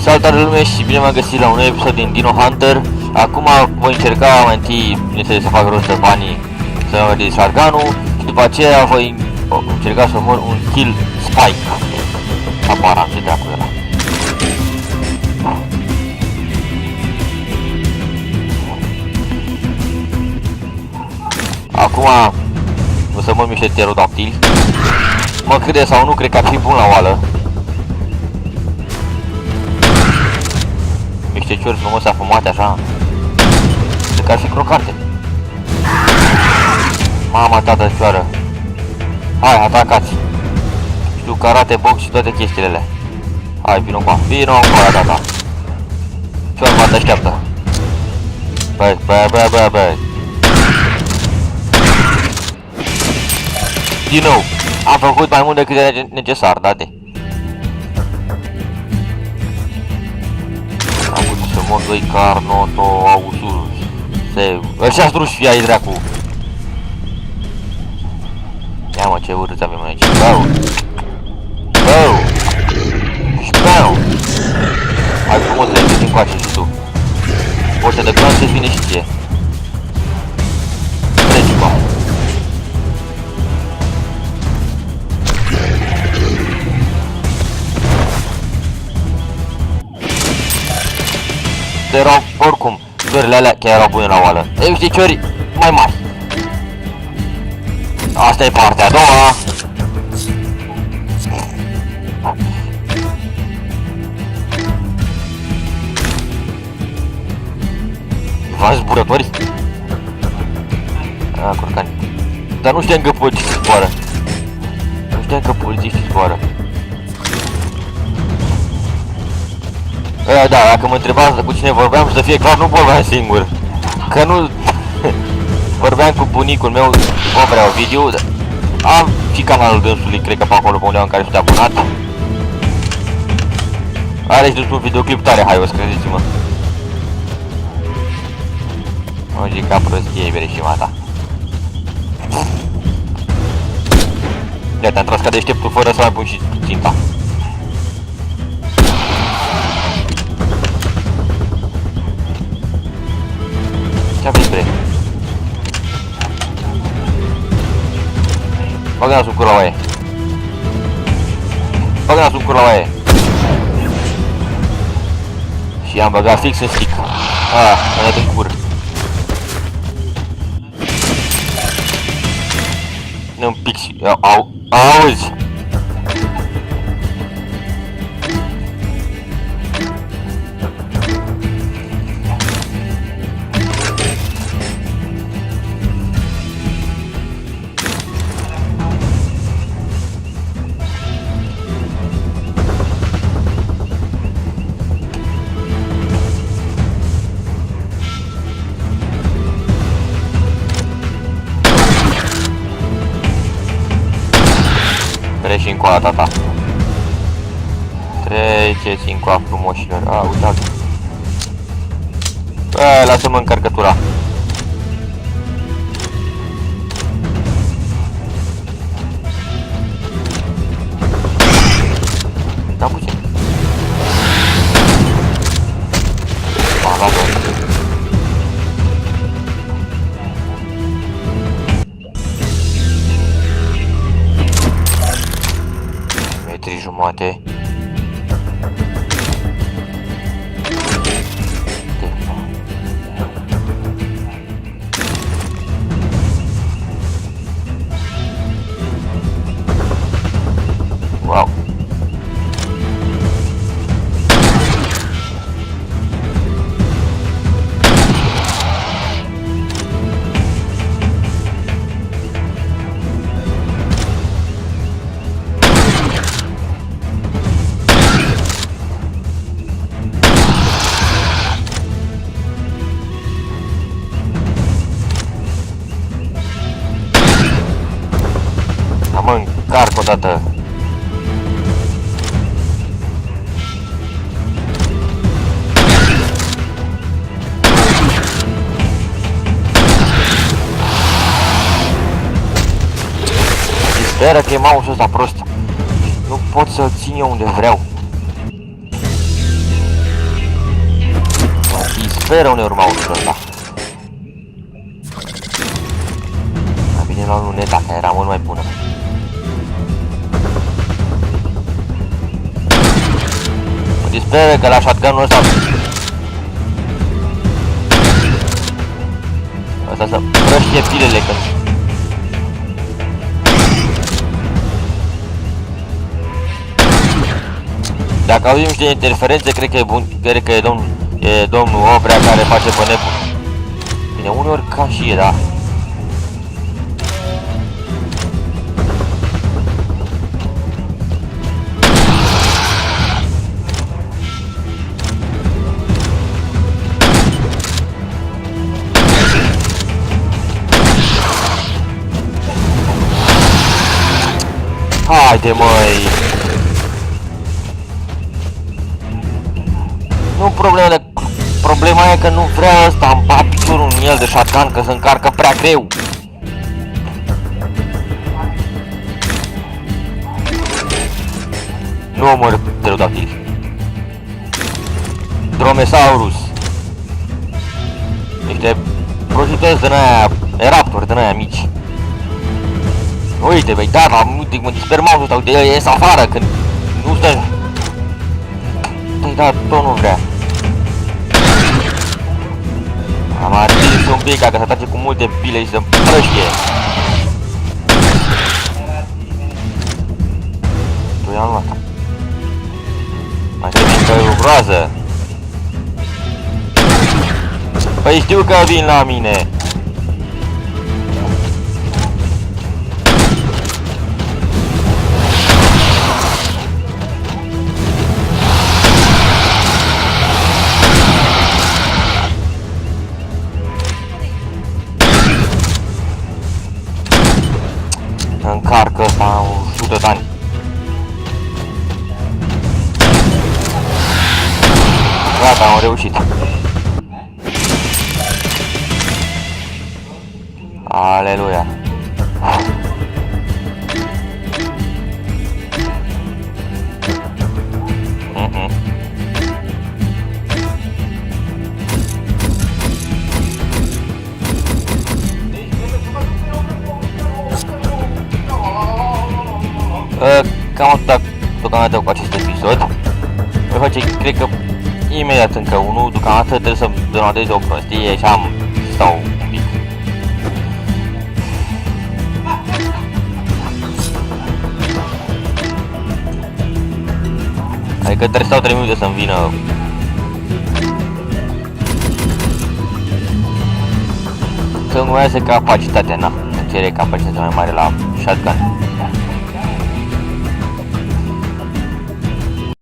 Salutare lume și bine m-am găsit la un nou episod din Dino Hunter. Acum voi încerca mai întâi, bineînțeles, să fac rost de banii, să mă de shotgun-ul și după aceea voi încerca să omor un kill spike. Apara, ce dracu ăla. Acum o să mă miște pterodactili. Mă crede sau nu, cred că ar fi bun la oală. Niște ciori frumos afumate așa. Cred că ar fi crocante. Mama, tată, cioară. Hai, atacați. Știu karate, box și toate chestiile alea. Hai, vino încoa, tata. Cioară mă te așteaptă. Băi. Din nou, am făcut mai mult decât era necesar, date. Am putut să mor 2 carnoto, ausul, se... Ăștia-s ruși, ai dracu. Ia mă, ce urâți avem aici. Bău! Și bău! Hai frumos să ieși încoace și tu. Orice de clan să-ți vine și ție. Treci, bă! Erau, oricum, ciorile alea chiar erau bune la oală. Ei, știi, ciori mai mari. Asta e partea a doua. V-am zburători? A, curcani. Dar nu știam că polițiștii zboară. Nu știam că polițiștii zboară. Da, dacă mă întrebați cu cine vorbeam, să fie clar, nu vorbeam singur. Că nu... vorbeam cu bunicul meu, Bobrea Ovidiu. Am și canalul dânsului, cred că pe acolo pe undeva în care sunt abonat. Are și dus un videoclip tare haios, credeți-mă. Mă zic ca prostie, bereșimata. Ia, te-am tras ca deșteptul fără să mai pun și ținta. Ce-am fi spre? Bagă nasul în cur la oaie. Bagă nasul în cur la oaie. Și i-am băgat fix în stick. M-a dat în cur. Nu-mi pixi. Auzi! Treci încoa, tata. Treceți încoa, frumoșilor. Uitați. Lasă-mă încărcătura. Da, puțin. Jumate. Wow. Mă încarc o dată. Speră că e mouse-ul ăsta prost. Nu pot să-l țin eu unde vreau. disperă uneori mouse-ul ăsta. Mai bine la luneta, care era mult mai bună. Mă disperă că la shotgun-ul ăsta să prăștie pilele când... Dacă auzim niște interferențe, cred că e bun, cred că e domnul Obrea care face pe nebun. Bine, uneori ca și e, da. Haide, măi! Nu problema e că nu vrea ăsta, îmi bat piciorul în el de shotgun, că se încarcă prea greu. Nu omor pterodactili. Dromesaurus. Niște protități din aia, raptori din aia mici. Uite, băi, da, mă disper mouse-ul ăsta, uite, el ies afară când nu stă... Da, tot nu vrea. Am atins un pic, ca să tace cu multe pile și să împrăștie. Tu i-am luat. Mai trebuie că e o groază. Păi știu că vin la mine. Încarcă ăsta 100 de ani. Gata, am reușit. Aleluia. Cam atât deocamdată cu acest episod. Voi face, cred că, imediat încă unul, deocamdată trebuie să donatez o prostie și am stau un pic. Adică trebuie să stau 3 minute să-mi vină. Să-mi urmează capacitatea, na, să cere capacitatea mai mare la shotgun.